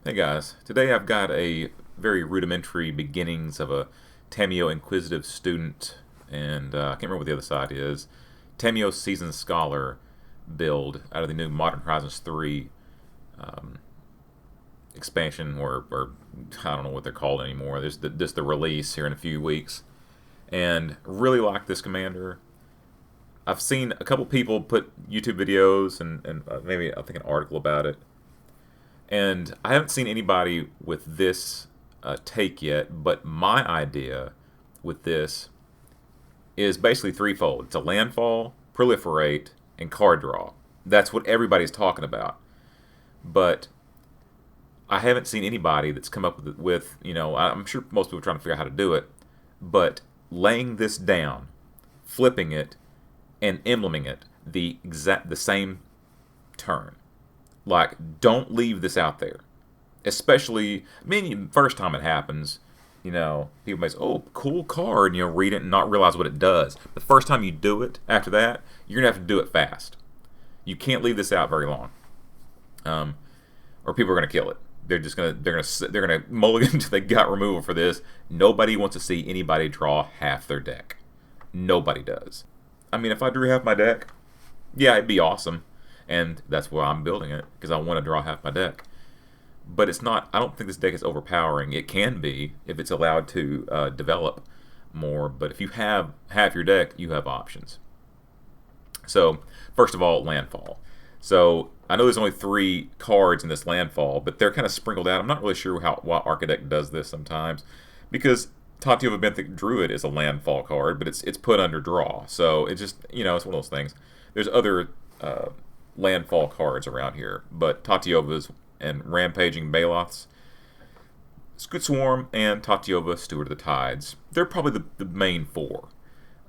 Hey guys, today I've got a very rudimentary beginnings of a Tamiyo Inquisitive student, and I can't remember what the other side is. Tamiyo Seasoned Scholar build out of the new Modern Horizons 3 um, expansion, or I don't know what they're called anymore. There's just the release here in a few weeks, and really like this commander. I've seen a couple people put YouTube videos and maybe I think an article about it. And I haven't seen anybody with this take yet, but my idea with this is basically threefold. It's a landfall, proliferate, and card draw. That's what everybody's talking about. But I haven't seen anybody that's come up with I'm sure most people are trying to figure out how to do it, but laying this down, flipping it, and embleming it the same turn. Like, don't leave this out there. Especially, first time it happens, people may say, oh, cool card, read it and not realize what it does. The first time you do it, after that, you're going to have to do it fast. You can't leave this out very long. Or people are going to kill it. They're going to mulligan until they got removal for this. Nobody wants to see anybody draw half their deck. Nobody does. If I drew half my deck, yeah, it'd be awesome. And that's why I'm building it, because I want to draw half my deck. But it's not, I don't think this deck is overpowering. It can be, if it's allowed to develop more. But if you have half your deck, you have options. So, first of all, landfall. So, I know there's only 3 cards in this landfall, but they're kind of sprinkled out. I'm not really sure why Architect does this sometimes, because Tatiyo of Benthic Druid is a landfall card, but it's put under draw. So, it's just, it's one of those things. There's other landfall cards around here, but Tatiyovas and Rampaging Baloths, Scoot Swarm, and Tatiyova Steward of the Tides. They're probably the main 4.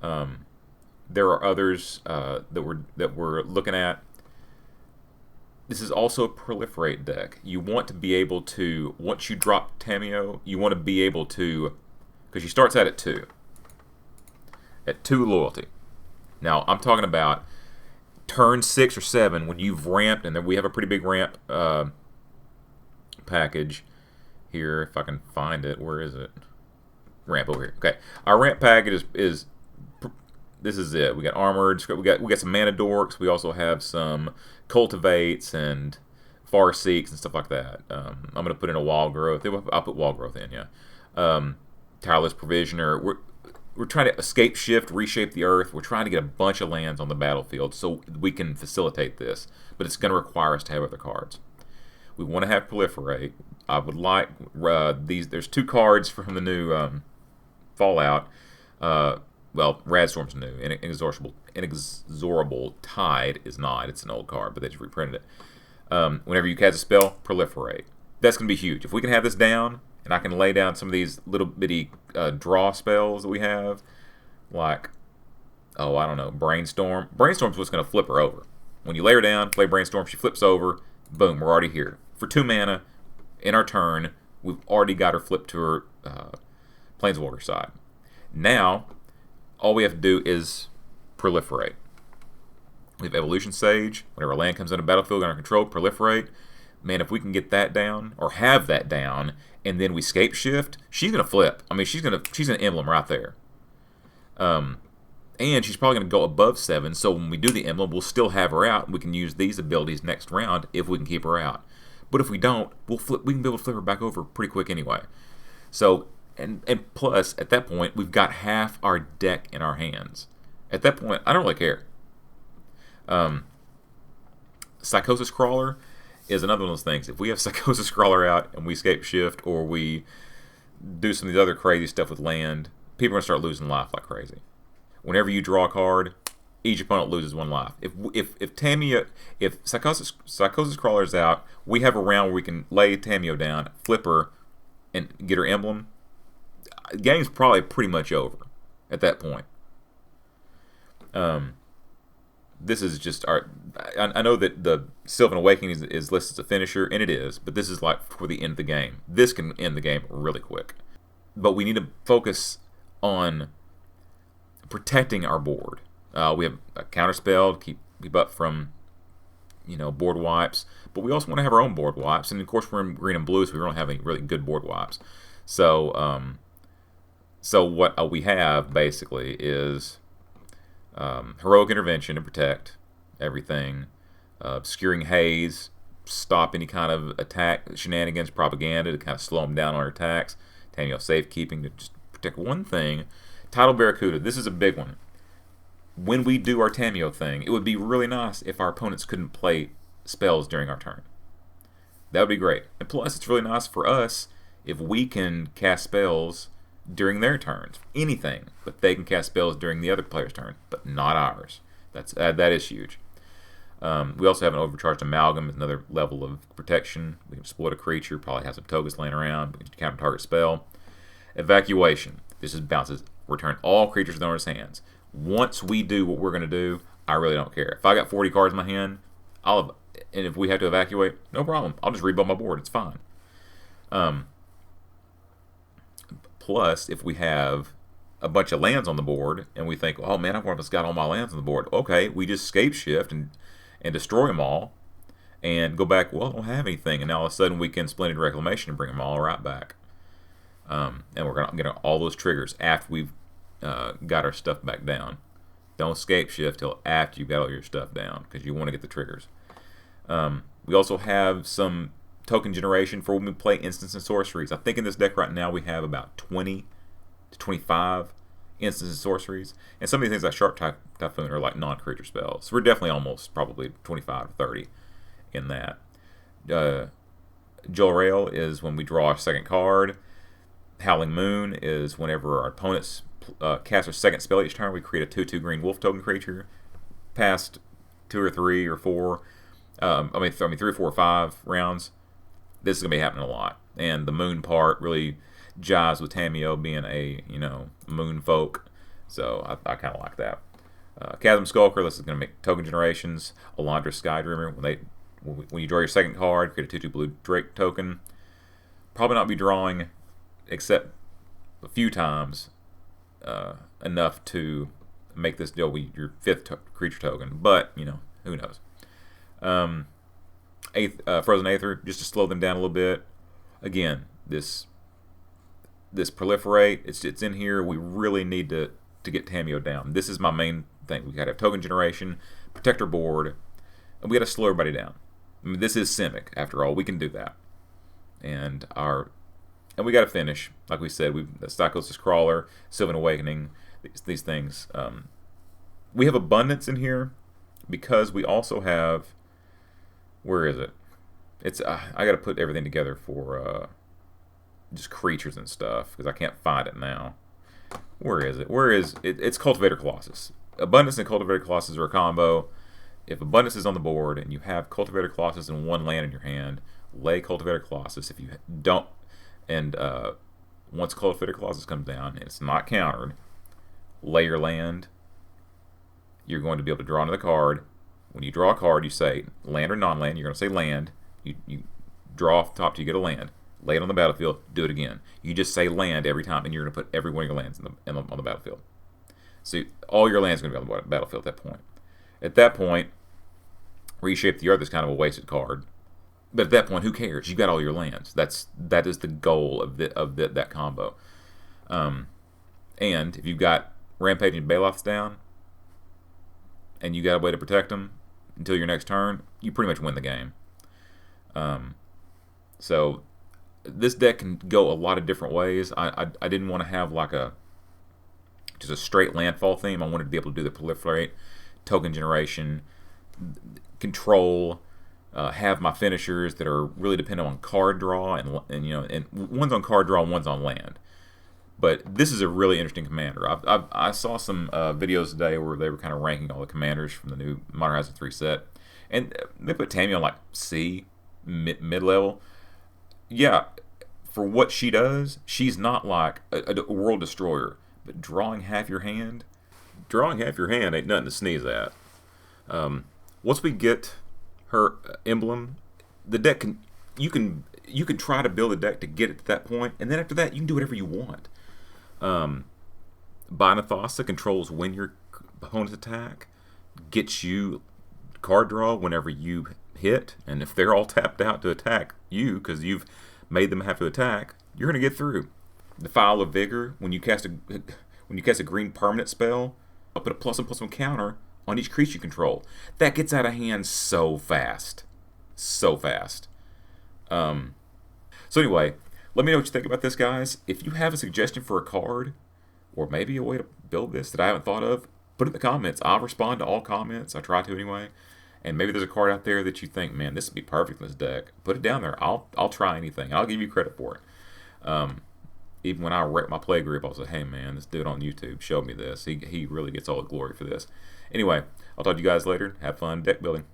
There are others that we're looking at. This is also a proliferate deck. You want to be able to, once you drop Tamiyo, you want to be able to, because she starts out at 2. At 2 loyalty. Now, I'm talking about turn 6 or 7 when you've ramped, and then we have a pretty big ramp package here. If I can find it, where is it? Ramp over here. Okay, our ramp package is this is it. We got armored. We got some mana dorks. We also have some cultivates and farseeks and stuff like that. I'm gonna put in a wall growth. I'll put wall growth in. Yeah. Tireless provisioner. We're trying to escape shift, reshape the earth. We're trying to get a bunch of lands on the battlefield so we can facilitate this. But it's going to require us to have other cards. We want to have proliferate. I would like these. There's 2 cards from the new Fallout. Radstorm's new. Inexorable Tide is not. It's an old card, but they just reprinted it. Whenever you cast a spell, proliferate. That's going to be huge. If we can have this down, and I can lay down some of these little bitty draw spells that we have, like, I don't know, Brainstorm. Brainstorm's what's going to flip her over. When you lay her down, play Brainstorm, she flips over, boom, we're already here. For 2 mana, in our turn, we've already got her flipped to her Planeswalker side. Now, all we have to do is proliferate. We have Evolution Sage. Whenever a land comes into battlefield under control, proliferate. Man, if we can get that down, or have that down, and then we Scapeshift, she's gonna flip. She's an emblem right there. And she's probably gonna go above 7. So when we do the emblem, we'll still have her out. We can use these abilities next round if we can keep her out. But if we don't, we can be able to flip her back over pretty quick anyway. So and plus at that point we've got half our deck in our hands. At that point, I don't really care. Psychosis Crawler is another one of those things. If we have Psychosis Crawler out and we Scapeshift, or we do some of the other crazy stuff with land, people are going to start losing life like crazy. Whenever you draw a card, each opponent loses 1 life. If Psychosis Crawler is out, we have a round where we can lay Tamiyo down, flip her, and get her emblem. The game's probably pretty much over at that point. This is just our. I know that the Sylvan Awakening is listed as a finisher, and it is, but this is like for the end of the game. This can end the game really quick. But we need to focus on protecting our board. We have a counterspell to keep up from board wipes, but we also want to have our own board wipes. And of course, we're in green and blue, so we don't have any really good board wipes. So, so what we have basically is Heroic Intervention to protect everything, Obscuring Haze, stop any kind of attack, shenanigans, propaganda to kind of slow them down on our attacks. Tamiyo Safekeeping to just protect one thing. Tidal Barracuda, this is a big one. When we do our Tamiyo thing, it would be really nice if our opponents couldn't play spells during our turn. That would be great. And plus, it's really nice for us if we can cast spells during their turns. Anything, but they can cast spells during the other player's turn, but not ours. That is huge. We also have an Overcharged Amalgam, another level of protection. We can exploit a creature, probably have some Togas laying around. We can counter target spell. Evacuation. This just bounces. Return all creatures with owner's hands. Once we do what we're going to do, I really don't care. If I got 40 cards in my hand, and if we have to evacuate, no problem. I'll just rebuild my board. It's fine. Plus, if we have a bunch of lands on the board, and we think, oh man, I've almost got all my lands on the board. Okay, we just Scapeshift and destroy them all, and go back, well, I don't have anything, and now all of a sudden we can Splendid Reclamation and bring them all right back. And we're going to get all those triggers after we've got our stuff back down. Don't Scapeshift till after you've got all your stuff down, because you want to get the triggers. We also have some token generation for when we play instants and sorceries. I think in this deck right now we have about 20 to 25 instants and sorceries. And some of these things like Sharp Typhoon are like non-creature spells. So we're definitely almost probably 25 to 30 in that. Jolrael is when we draw our second card. Howling Moon is whenever our opponents cast their second spell each turn, we create a 2/2 green wolf token creature. Past 2 or 3 or 4, 3 or 4 or 5 rounds, this is going to be happening a lot. And the moon part really jives with Tamiyo being a, moon folk. So I kind of like that. Chasm Skulker, this is going to make token generations. Elandra Skydreamer, when you draw your second card, create a 2/2 blue Drake token. Probably not be drawing except a few times enough to make this deal with your 5th creature token. But, who knows. Frozen Aether, just to slow them down a little bit. Again, this proliferate, it's in here. We really need to get Tamiyo down. This is my main thing. We got to have token generation, protect our board, and we got to slow everybody down. I mean, this is Simic, after all. We can do that. And we got to finish, like we said. Psychosis Crawler, Sylvan Awakening, these things. We have abundance in here because we also have. Where is it? It's I got to put everything together for just creatures and stuff because I can't find it now. Where is it? It's Cultivator Colossus. Abundance and Cultivator Colossus are a combo. If Abundance is on the board and you have Cultivator Colossus and 1 land in your hand, lay Cultivator Colossus. If you don't, and once Cultivator Colossus comes down and it's not countered, lay your land. You're going to be able to draw another card. When you draw a card, you say land or non-land. You're going to say land. You draw off the top till you get a land. Lay it on the battlefield. Do it again. You just say land every time, and you're going to put every one of your lands on the battlefield. So all your lands are going to be on the battlefield at that point. At that point, Reshape the Earth is kind of a wasted card. But at that point, who cares? You got all your lands. That is the goal of that combo. And if you've got Rampaging Baloths down, and you got a way to protect them until your next turn, you pretty much win the game. So this deck can go a lot of different ways. I didn't want to have like just a straight landfall theme. I wanted to be able to do the proliferate, token generation, control, have my finishers that are really dependent on card draw and one's on card draw and one's on land. But this is a really interesting commander. I saw some videos today where they were kind of ranking all the commanders from the new Modern Horizons 3 set. And they put Tamiyo on like C, mid-level. Yeah, for what she does, she's not like a world destroyer. But drawing half your hand ain't nothing to sneeze at. Once we get her emblem, the deck you can try to build a deck to get it to that point, and then after that you can do whatever you want. Binathasa controls when your opponent's attack, gets you card draw whenever you hit, and if they're all tapped out to attack you because you've made them have to attack, you're going to get through. Defile of Vigor, when you cast a green permanent spell, I'll put a +1/+1 counter on each creature you control. That gets out of hand so fast. So fast. So anyway, let me know what you think about this, guys. If you have a suggestion for a card, or maybe a way to build this that I haven't thought of, put it in the comments. I'll respond to all comments. I try to anyway. And maybe there's a card out there that you think, man, this would be perfect in this deck. Put it down there. I'll try anything. I'll give you credit for it. Even when I wrecked my play group, I was like, hey, man, this dude on YouTube showed me this. He really gets all the glory for this. Anyway, I'll talk to you guys later. Have fun deck building.